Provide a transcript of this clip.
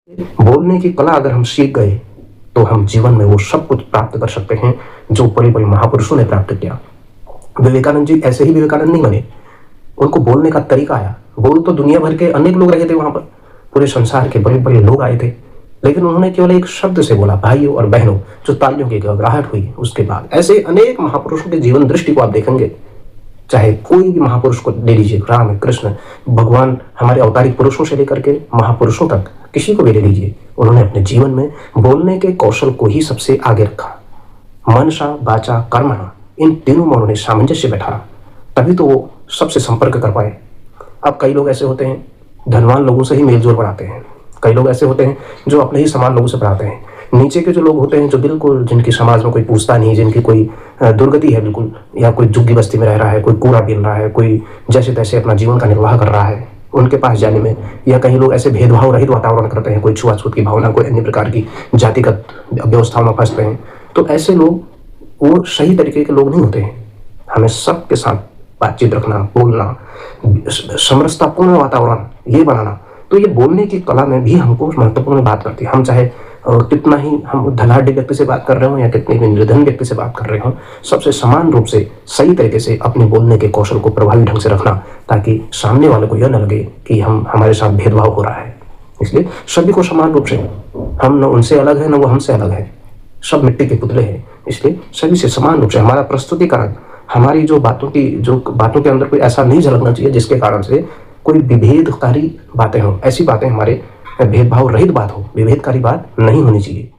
बोलने की कला अगर हम सीख गए तो हम जीवन में वो सब कुछ प्राप्त कर सकते हैं जो बड़े बड़े महापुरुषों ने प्राप्त किया। विवेकानंद जी ऐसे ही विवेकानंद नहीं बने, उनको बोलने का तरीका आया। बोल तो दुनिया भर के अनेक लोग रहे थे वहां पर, पूरे संसार के बड़े बड़े लोग आए थे, लेकिन उन्होंने केवल एक शब्द से बोला, भाइयों और बहनों, जो तालियों की घबराहट हुई। उसके बाद ऐसे अनेक महापुरुषों के जीवन दृष्टि को आप देखेंगे, चाहे कोई भी महापुरुष को ले लीजिए, राम कृष्ण भगवान, हमारे अवतारिक पुरुषों से लेकर के महापुरुषों तक, किसी को भी ले लीजिए, उन्होंने अपने जीवन में बोलने के कौशल को ही सबसे आगे रखा। मनसा वाचा कर्मणा, इन तीनों में उन्होंने सामंजस्य बैठाया, तभी तो वो सबसे संपर्क कर पाए। अब कई लोग ऐसे होते हैं धनवान लोगों से ही मेलजोल बढ़ाते हैं, कई लोग ऐसे होते हैं जो अपने ही समान लोगों से बढ़ाते हैं। नीचे के जो लोग होते हैं, जो बिल्कुल जिनकी समाज में कोई पूछता नहीं, जिनकी कोई दुर्गति है बिल्कुल, या कोई झुग्गी बस्ती में रह रहा है, कोई कूड़ा बीन रहा है, कोई जैसे तैसे अपना जीवन का निर्वाह कर रहा है, उनके पास जाने में, या कहीं लोग ऐसे भेदभाव रहित वातावरण करते हैं, कोई छुआछूत की भावना, कोई अन्य प्रकार की जातिगत व्यवस्थाओं में फंसते हैं, तो ऐसे लोग वो सही तरीके के लोग नहीं होते हैं। हमें सबके साथ बातचीत रखना, बोलना, समरसतापूर्ण वातावरण ये बनाना, तो ये बोलने की कला में भी हमको महत्वपूर्ण बात करती है। हम चाहे कितना ही हम धनाढ़ व्यक्ति से बात कर रहे हो या कितने भी निर्धन व्यक्ति से बात कर रहे हो, सबसे समान रूप से सही तरीके से अपने बोलने के कौशल को प्रभावी ढंग से रखना, ताकि सामने वाले को यह न लगे कि हमारे साथ भेदभाव हो रहा है। इसलिए सभी को समान रूप से, हम न उनसे अलग है न वो हमसे अलग है, सब मिट्टी के पुतले हैं। इसलिए सभी से समान रूप से हमारा प्रस्तुतिकरण, हमारी जो बातों के अंदर कोई ऐसा नहीं झलकना चाहिए जिसके कारण से कोई विभेदकारी बातें हो। ऐसी बातें हमारे भेदभाव रहित बात हो, विभेदकारी बात नहीं होनी चाहिए।